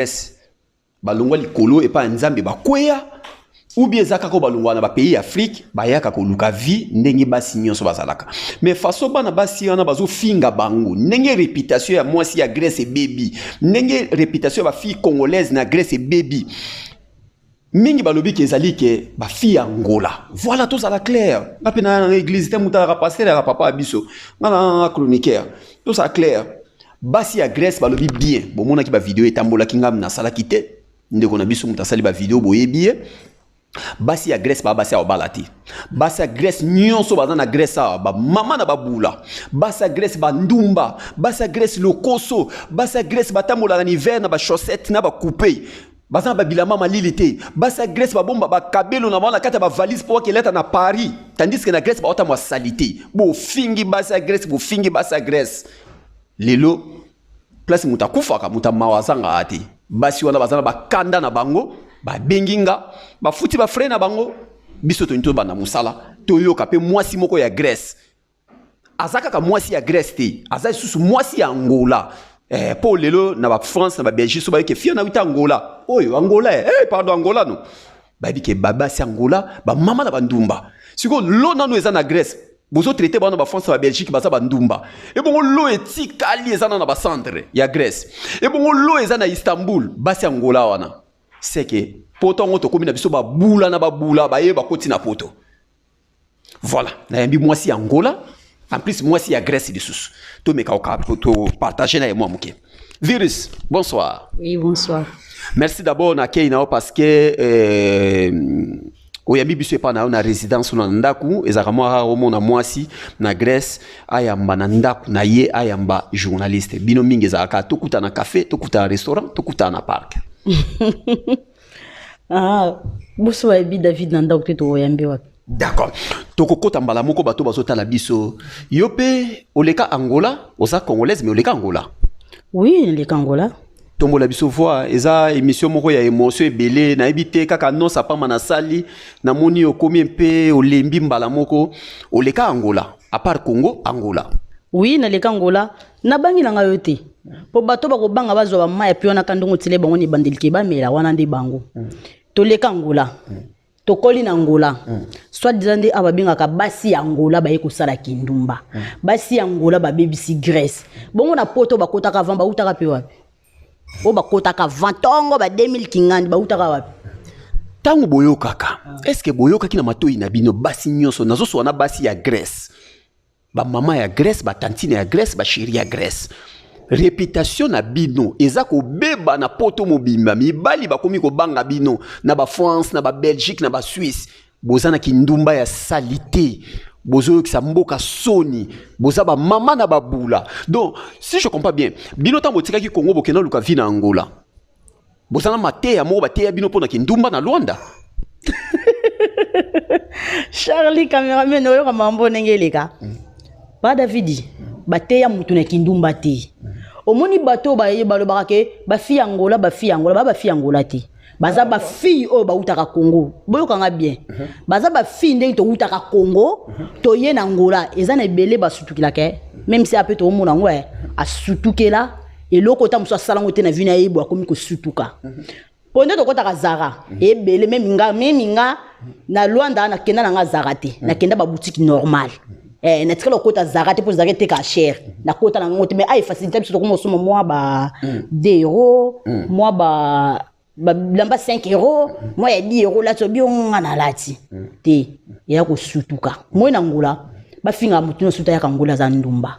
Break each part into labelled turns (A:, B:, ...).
A: Grèce balongwa likolo et pas nzambe bakweya ou bien zaka ko balongwa na ba pays Afrique bayaka ko luka vie ndenge basi nyonso bazalaka mais façon bana basi wana bazo finga bango ndenge réputation ya mwasi ya Grèce baby ndenge réputation ba fille congolaise na Grèce baby mingi balobi ke ezali ke ba fille Angola voilà tout ça la clair ngapi na église te mutaka pasteur ya papa abiso ngana chroniqueur tout ça clair basi ya Grèce balobi bien bomona ki ba vidéo etambola ki ngam na sala kite ndeko na biso mutasali ba vidéo boyebi basi ya Grèce ba basi ya obalati basi ya Grèce nyonso baza na Grèce ba mama na babula basi ya Grèce ba ndumba basi ya Grèce lokoso basi ya Grèce batambola na hiver na ba chaussette na ba coupé baza ba bilama malili te basi ya Grèce ba bomba ba kabelo na bana kata ba valise pour que leta na Paris tandis que na Grèce ba ota mo salité bo fingi basi ya Grèce bo fingi basi ya Grèce lelo place mutakufaka mutamawazanga ati basi wana bazana bakanda na bango ba benginga ba futi ba frère na bango biso to nto bana musala to yoka pe mwasi moko ya Grèce azaka ka mwasi ya Grèce te azali susu mwasi ya Angola po lelo na ba France na ba Belgique so ba ke fia na wita Angola oyo Angola pardon Angola no ba bi ke baba si Angola ba mama na bandumba siko lo nanu eza na Grèce bozo traité bana ba France na ba Belgique baza bandumba e bongo lo etikali eza na ba centre ya Grèce e bongo lo eza na Istanbul basi Angola wana c'est que poto ngoto komi na biso ba bula na ba bula ba yeba koti na poto voilà na yambi mwasi Angola en plus mwasi ya Grèce lisusu to meka to partager na moi muke Virus bonsoir.
B: Oui bonsoir.
A: Merci d'abord na keina parce que oyambi biso epa na résidence na ndaku ezaka mwa homo na mwasi na Grèce ayamba na ndaku na ye ayamba journaliste bino mingi ezaka tokuta na café tokuta na restaurant tokuta na parc.
B: Boso ebi David na ndaku to oyambi wapi?
A: D'accord. Tokokota mbala moko bato bazotala biso yope oleka Angola oza congolaise mais oleka Angola.
B: Oui, oleka Angola.
A: Tombola biso voix eza émission moko ya émotion ebele na ebite kaka non sa pa manasali na moni okomi mpe olembi mbala moko oleka Angola à part Congo Angola.
B: Oui, na leka Angola na bangi na ngayo te po bato ba ko banga bazo ba maya pio na kandongo tile bango ni bandelike ba mela wana ndi bango to leka Angola to koli na Angola soit disant ababinga ka basi ya Angola ba yekusala kindumba basi ya Angola ba BBC Grèce bongo na poto ba kota ka vamba utaka pe wapi o ba kota ka vantongo ba 2000 kingandi ba utaka wapi
A: tango boyokaka est-ce que boyoka kina matoi na bino basi nyonso nazo so na basi ya Grèce ba mama ya Grèce ba tantine ya Grèce ba chérie ya Grèce réputation na bino eza ko beba na poto mobimba mibali bakomi ko banga bino na ba France na ba Belgique na ba Suisse bozana kindumba ya salité bozo ki mboka soni boza ba mama na babula donc si je comprends bien bino tambo tika ki Congo bokena luka vina Angola bozana mate ya mo ba te ya bino pona kindumba na Luanda.
B: Charlie cameraman oyo ka mambo nengeleka ba Davidi bate ya mutu na kindumba te omoni bato ba ye balo bakake ba fi Angola ba fi Angola ba fi Angola te baza ba fi o ba utaka Congo boyo kanga bien baza ba fi ndenge to utaka Congo to ye na Angola eza na belé ba sutukila ke même si apeto omona ngwe a sutukela eloko ta muso salango te na vina yebo akomi ko sutuka ponde to kota ka zara e belé même nga na Luanda na kenda na nga zara te na kenda ba boutique normale na tikala kota zara te pour zara te ka cher na kota na ngote mais ay facilité biso ko mo somo moi ba 2 euros moi ba lamba 5 euros moi ya 10 euros là to bi on na lati te ya ko sutuka moi na Angola ba finga mutu no suta ya Angola za ndumba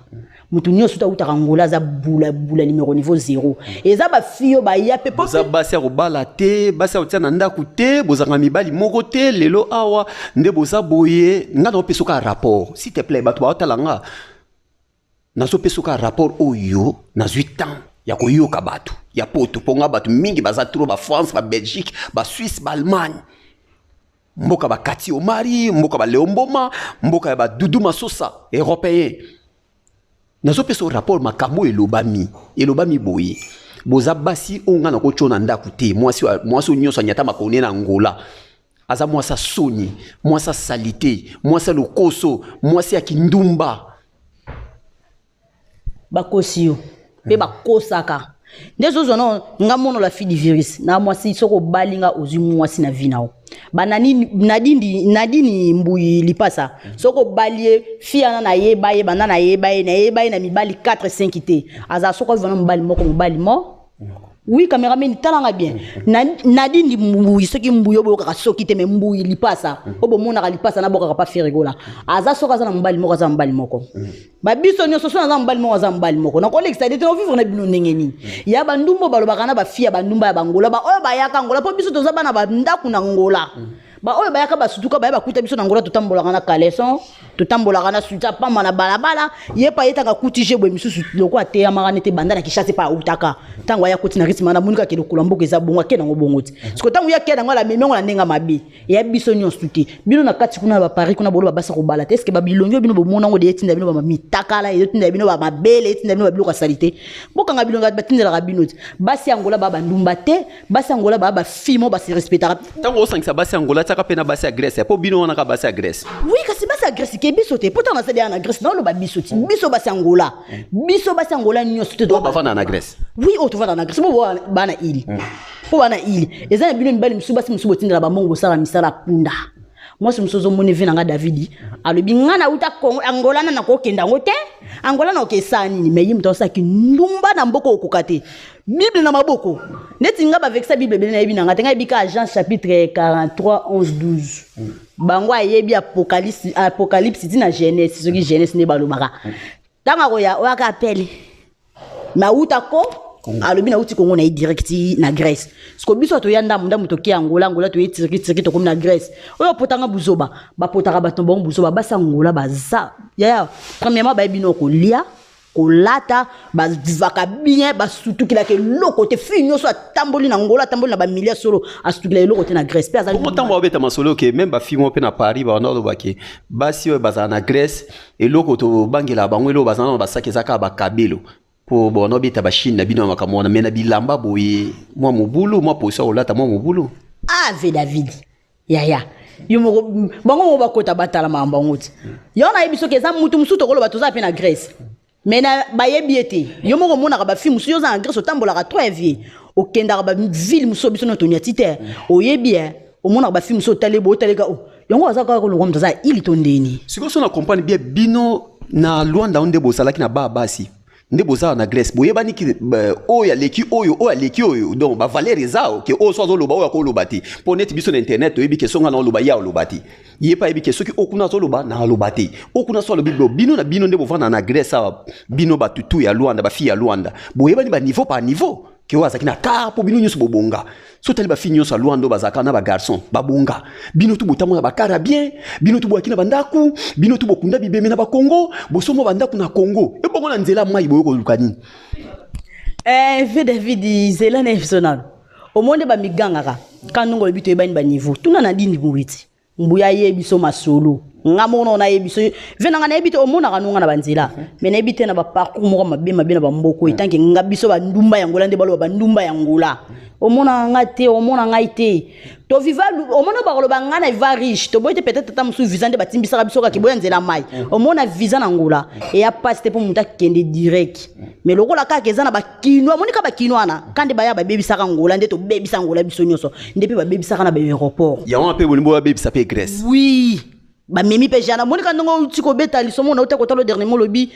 B: mutu nyo suta uta Angola za bula numéro niveau 0 eza ba fio ba ya pepo
A: za basi ya bala te basi ya na ndaku te bozanga mibali moko te lelo awa nde boza boye nga no pesoka rapport s'il te plaît bato ba otalanga nazo pesoka rapport oyo na 8 ans ya koyoka bato ya poto ponga bato mingi baza trop ba France ba Belgique ba Suisse ba Allemagne mboka ba Kati Omari mboka ba Leomboma mboka ba Dudu Masosa européen nazo peso rapport makambo elobami boye boza basi onga na ko chona ndaku te mwasi nyonso nyata makone na Angola aza mwasa soni mwasa salité mwasa lokoso mwasi ya kindumba
B: bakosio pe bakosaka Nde zo zono nga mono la fille du virus na mwasi soko balinga ozi mwasi na vinao banani nadini mbuyi lipasa soko balie fiana na yebaye bana na yebaye na mibali 4 5 te aza soko vana mobali mo oui cameraman talanga bien nadini mbuyi soki mbuyi oboka soki te me mbuyi lipasa obo mona lipasa na boka pa ferigola aza soko aza na mobali moko ba biso nyoso so na mobali moko na collègue ça était vivre na bino nengeni ya bandumbo balobaka na ba fia bandumba ya bangola ba oyo bayaka ngola po biso toza bana ba ndaku na ngola ba oyo bayaka basutuka ba kuta biso na ngola totambolaka na caleçon totambolaka na suta pamba na balabala yepa yetaka kutije bwe misusu loko ateya marane te banda na kishase pa utaka tango ya kuti na ritma na munika ke lokula mboka eza bonga ke na ngobongoti siko tango ya ke na ngola memengo na ndenga mabi ya biso nyonso tuti bino na kati kuna ba Paris kuna bolo ba basa ko bala te eske ba bilongo bino bo mona ngo de etinda bino ba mitakala etinda bino ba mabele etinda bino ba bilo ka salite boka nga bilongo ba tindela ka bino basi angola ba bandumba te basi angola ba fimo ba se respectera
A: tango osangisa basi angola taka pena basi ya Grèce po bino wana ka basi ya Grèce
B: oui kasi basi ya Grèce ke biso te pourtant na sede na Grèce na lo ba biso ti biso basi angola nyonso te do
A: ba fana na Grèce
B: oui o to va na Grèce bo bana ili po bana ili ezana bino mbali msusu botindela ba mongo sala misala punda moi si msozo moni vina nga Davidi alobi ngana uta Kongo Angola na ko kenda ngote Angola na okesani mais yim to saki ndumba na mboko okukate Bible na maboko neti nga ba vexa Bible bele na yebi na nga tenga bika Jean chapitre 43 11 12 bango ayebi apocalypse ti na Genèse soki Genèse ne balobaka tanga ko ya waka appel na uta ko alobi na uti Kongo na directi na Grèce sko biso to yanda munda mutoki Angola to yitiriki to comme na Grèce oyo potanga buzoba ba potaka batombo buzoba basa Angola baza ya premièrement ba bino ko lia ko lata ba vivaka bien ba sutukila ke loko te finyo so tamboli na Angola tamboli na ba milia solo asutukila loko te na Grèce pe azali
A: comment tambo abeta masolo ke même ba fimo pe na Paris ba nord baki basi oyo baza na Grèce et loko to bangela bango elo baza na ba sakezaka ba kabelo po bono bita ba Chine na bino makamona mena bilamba boye moi mobulu moi poso olata moi mobulu
B: ave David ya yumo bango ba kota batala mamba ngoti yona yebiso ke za mutu musuto kolo batoza pe na Grèce mena ba yebiete yomo ko mona ba film suyo za na Grèce otambola ka 3 vie okenda ba ville muso biso no tonya tite oyebie omona ba film so talebo taleka yongo azaka ko lo mtaza ili tondeni
A: siko so na comprendre bien bino na Luanda onde bosalaki na basi nde boza na Grèce boyebani ki oya leki oyo donc ba valeur ezao ke o so zo loba oya ko lobati po net biso na internet oyebi ke songa na loba ya lobati yepa yebi ke soki okuna zo loba na lobati okuna so lobi bino na bino nde bovana na Grèce bino batutu ya Luanda ba fi ya Luanda boyebani ba niveau par niveau ke wa zakina ka po bino nyusu bobonga so tali ba fi nyusu Luanda bazaka na ba garçon babonga bino tu botamu na ba carabien bino tu bwakina bandaku bino tu bokunda bibeme na ba Congo bosomo bandaku na Congo e bongo na nzela mai boyoko lukani
B: ve David zela na episonal o monde ba migangaka kanungo lebito ebani ba niveau tuna na dindi buwiti mbuya yebiso masolo ngamono na yebiso venanga na yebito omona kanunga na banzela mena yebite na ba parcours moko mabema bena ba mboko itanke ngabiso ba ndumba ya ngola nde balo ba ndumba ya ngola omona ngate omona ngaite to viva omona ba koloba ngana va riche to boite peut-être tata musu visa nde batimbisa ka biso ka kiboya nzela mai omona visa na ngola e ya passe pour muta kende direct mais lokola ka kezana ba kinwa monika ba kinwana kande ba ya ba bebisa ka ngola nde to bebisa ngola biso nyoso nde pe ba bebisa ka na ba aéroport
A: ya on pe bolimbo ba bebisa pe Grèce
B: oui ba memi pe jana monika ndongo tiko beta lisomo na otako talo dernier mot lobi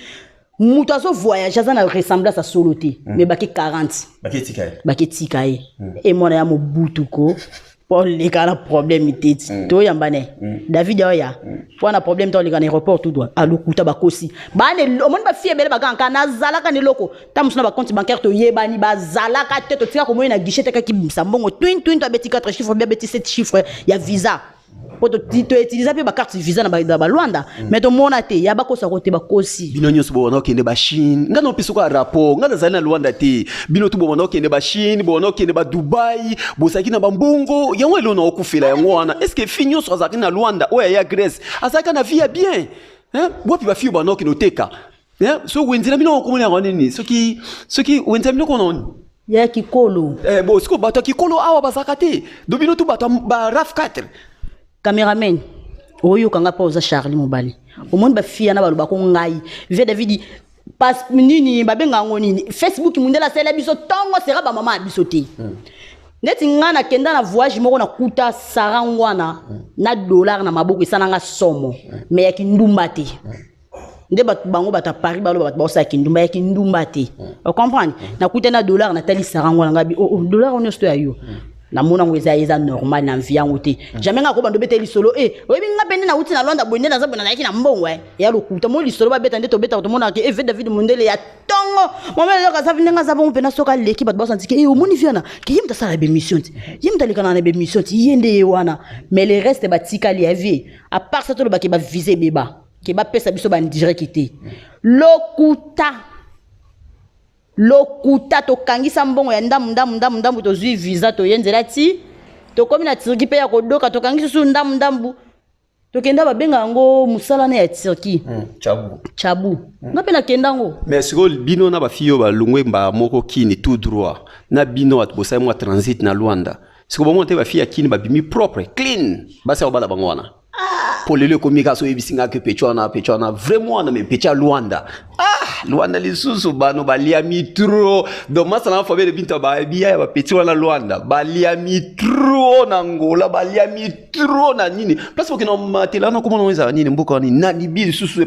B: mutu azo voyage aza na ressemblance à solo te mais baki 40 baki tikaye et mona ya mobutu ko pour les cas problème tete to yambane David oya pour na problème to les cas aéroport tout doit alukuta bakosi bane omoni ba fie bele bakanka na zalaka ne loko tamusuna ba compte bancaire to yebani ba zalaka te to tika ko moyena guichet ka kibisa mbongo twin to beti 4 chiffres bien beti 7 chiffres ya visa pour to utiliser ba carte visa na ba Luanda mais to mona te ya bakosa ko te bakosi
A: bino nyusu bo na okende ba Chine ngana opiso ko rapport ngana zali na Luanda te bino tu bo na okende ba Chine bo na okende ba Dubai bo saki na bambongo yango elo na okufela yango wana est-ce que finyo so azaki na Luanda oya ya Grèce azaka na vie bien hein bopi ba fiyo ba na okende oteka hein so wenzela bino ko mona nini soki wenzela bino ko non
B: ya kikolo
A: bo siko bato kikolo awa bazaka te do bino tu bato ba RAF 4
B: cameraman oyo kanga pa oza Charlie Mobali o monde ba fia na baloba ko ngai ve David pas nini babenga ngo nini Facebook mundela sala biso tongo sera ba mama biso te neti ngana kenda na voyage moko na kuta sarangwana na dollar na maboko isananga somo me ya kindumba te nde batu bango bata Paris balo batu ba sa kindumba ya kindumba te o comprendre na kuta na dollar na tali sarangwana ngabi dollar on est ayo na mona ngweza eza normal na vie yango te jamais nga ko bando beteli solo oyebi nga pende na uti na Londres bonde na zabona na yaki na mbongo ya lokuta mo li solo ba beta nde to beta to mona ke David Mondele ya tongo momelo ka savi nga zabon pena soka leki bat ba santi ke omoni viana ke yim ta sala be mission yim ta likana na be mission yende wana mais le reste ba tikali ya vie à part ça to ba ke ba viser beba ke ba pesa biso ba direct te lokuta to kangisa mbongo ya ndambu to zui visa to yenzela ti to komi na Turki pe ya kodoka to kangisa su ndambu to kenda babenga ngo musala na ya Turki chabu na pe na kenda ngo
A: mais siko bino na ba fiyo ba lungwe mba moko kini tout droit na bino at bosa mo transit na Luanda siko bomo ba fiya kini ba bimi propre clean basa obala bangwana pour le communication ebisinga ke pechona vraiment na me pecha Luanda Luanda lisusu bano balia mitro do masana fabe de binta ba biya ba pechi wana Luanda balia mitro na Angola balia mitro na nini place pour que no matela na komona weza nini mboka ni nani bi lisusu